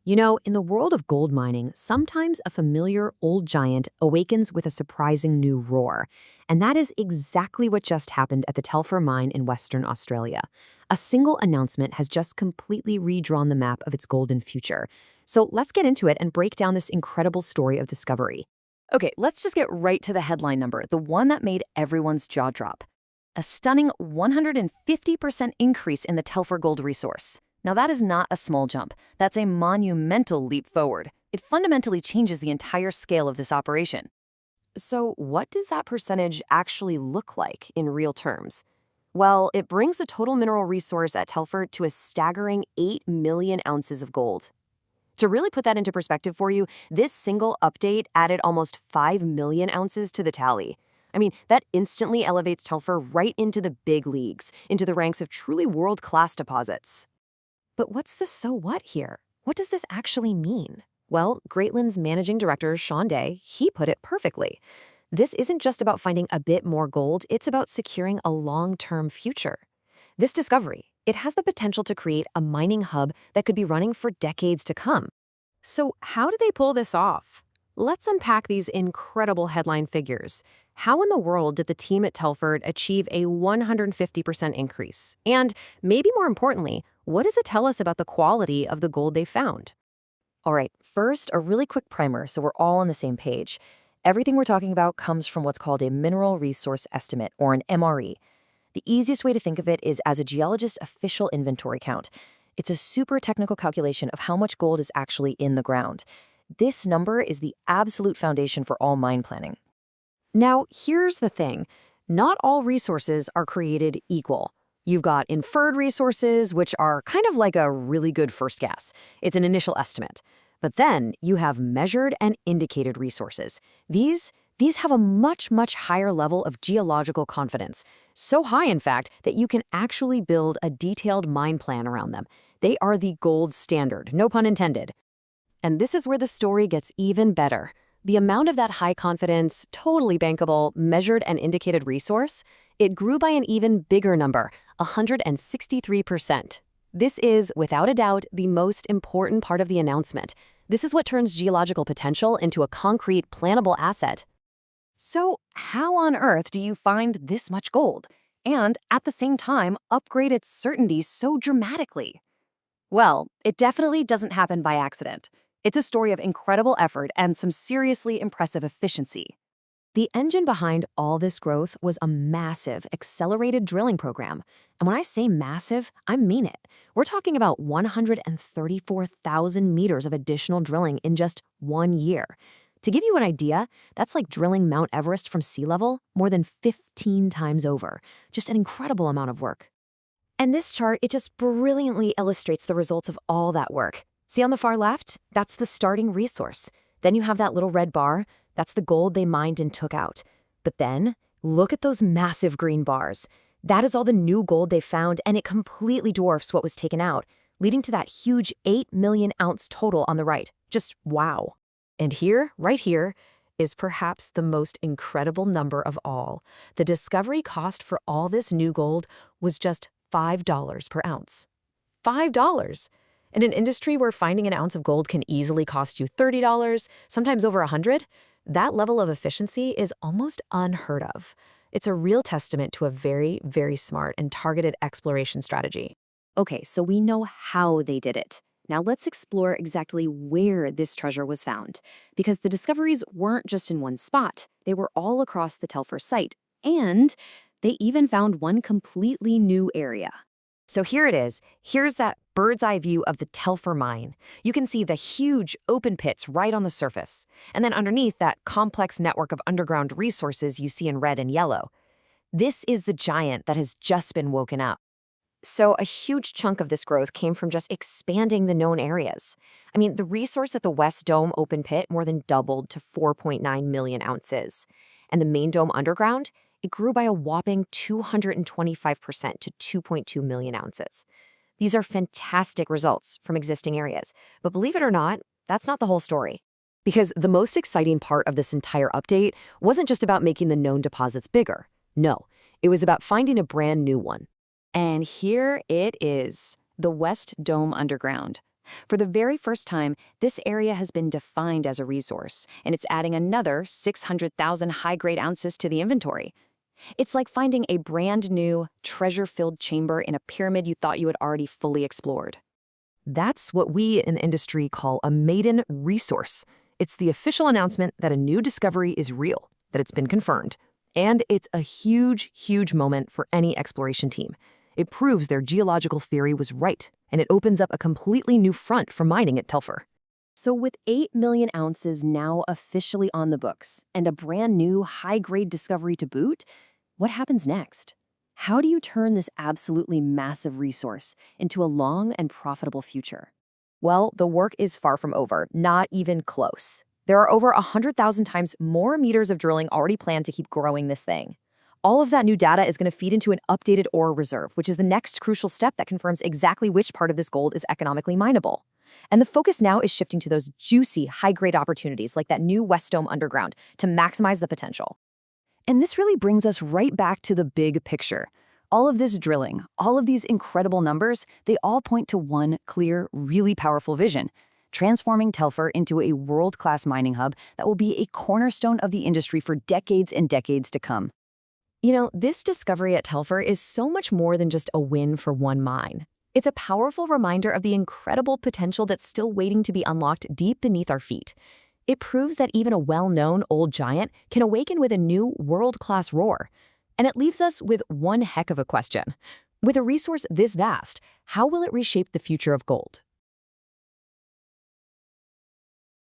You know, in the world of gold mining, sometimes a familiar old giant awakens with a surprising new roar. And that is exactly what just happened at the Telfer mine in Western Australia. A single announcement has just completely redrawn the map of its golden future. So let's get into it and break down this incredible story of discovery. Okay, let's just get right to the headline number, the one that made everyone's jaw drop. A stunning 150% increase in the Telfer gold resource. Now that is not a small jump. That's a monumental leap forward. It fundamentally changes the entire scale of this operation. So what does that percentage actually look like in real terms? Well, it brings the total mineral resource at Telfer to a staggering 8 million ounces of gold. To really put that into perspective for you, this single update added almost 5 million ounces to the tally. I mean, that instantly elevates Telfer right into the big leagues, into the ranks of truly world-class deposits. But what's the so what here? What does this actually mean? Well, Greatland's managing director, Sean Day, he put it perfectly. This isn't just about finding a bit more gold, it's about securing a long-term future. This discovery, it has the potential to create a mining hub that could be running for decades to come. So how do they pull this off? Let's unpack these incredible headline figures. How in the world did the team at Telford achieve a 150% increase? And maybe more importantly, what does it tell us about the quality of the gold they found? All right, first, a really quick primer so we're all on the same page. Everything we're talking about comes from what's called a mineral resource estimate, or an MRE. The easiest way to think of it is as a geologist's official inventory count. It's a super technical calculation of how much gold is actually in the ground. This number is the absolute foundation for all mine planning. Now, here's the thing. Not all resources are created equal. You've got inferred resources, which are kind of like a really good first guess. It's an initial estimate. But then you have measured and indicated resources. These have a much higher level of geological confidence. So high, in fact, that you can actually build a detailed mine plan around them. They are the gold standard, no pun intended. And this is where the story gets even better. The amount of that high confidence, totally bankable, measured and indicated resource, it grew by an even bigger number, 163%. This is, without a doubt, the most important part of the announcement. This is what turns geological potential into a concrete, plannable asset. So, how on earth do you find this much gold? And, at the same time, upgrade its certainty so dramatically? Well, it definitely doesn't happen by accident. It's a story of incredible effort and some seriously impressive efficiency. The engine behind all this growth was a massive, accelerated drilling program. And when I say massive, I mean it. We're talking about 134,000 meters of additional drilling in just 1 year. To give you an idea, that's like drilling Mount Everest from sea level more than 15 times over. Just an incredible amount of work. And this chart, it just brilliantly illustrates the results of all that work. See on the far left? That's the starting resource. Then you have that little red bar. That's the gold they mined and took out. But then, look at those massive green bars. That is all the new gold they found, and it completely dwarfs what was taken out, leading to that huge 8 million ounce total on the right. Just wow. And here, right here, is perhaps the most incredible number of all. The discovery cost for all this new gold was just $5 per ounce. $5! In an industry where finding an ounce of gold can easily cost you $30, sometimes over $100, that level of efficiency is almost unheard of. It's a real testament to a very smart and targeted exploration strategy. Okay, so we know how they did it. Now let's explore exactly where this treasure was found, because the discoveries weren't just in one spot. They were all across the Telfer site, and they even found one completely new area. So here it is. Here's that bird's eye view of the Telfer mine. You can see the huge open pits right on the surface, and then underneath that complex network of underground resources you see in red and yellow. This is the giant that has just been woken up. So a huge chunk of this growth came from just expanding the known areas. I mean, the resource at the West Dome open pit more than doubled to 4.9 million ounces. And the main dome underground, it grew by a whopping 225% to 2.2 million ounces. These are fantastic results from existing areas. But believe it or not, that's not the whole story. Because the most exciting part of this entire update wasn't just about making the known deposits bigger. No, it was about finding a brand new one. And here it is, the West Dome Underground. For the very first time, this area has been defined as a resource, and it's adding another 600,000 high-grade ounces to the inventory. It's like finding a brand new, treasure-filled chamber in a pyramid you thought you had already fully explored. That's what we in the industry call a maiden resource. It's the official announcement that a new discovery is real, that it's been confirmed. And it's a huge, huge moment for any exploration team. It proves their geological theory was right, and it opens up a completely new front for mining at Telfer. So with 8 million ounces now officially on the books, and a brand new high-grade discovery to boot, what happens next? How do you turn this absolutely massive resource into a long and profitable future? Well, the work is far from over, not even close. There are over 100,000 times more meters of drilling already planned to keep growing this thing. All of that new data is going to feed into an updated ore reserve, which is the next crucial step that confirms exactly which part of this gold is economically mineable. And the focus now is shifting to those juicy, high-grade opportunities like that new West Dome underground to maximize the potential. And this really brings us right back to the big picture. All of this drilling, all of these incredible numbers, they all point to one clear, really powerful vision: transforming Telfer into a world-class mining hub that will be a cornerstone of the industry for decades and decades to come. You know, this discovery at Telfer is so much more than just a win for one mine. It's a powerful reminder of the incredible potential that's still waiting to be unlocked deep beneath our feet. It proves that even a well-known old giant can awaken with a new world-class roar. And it leaves us with one heck of a question. With a resource this vast, how will it reshape the future of gold?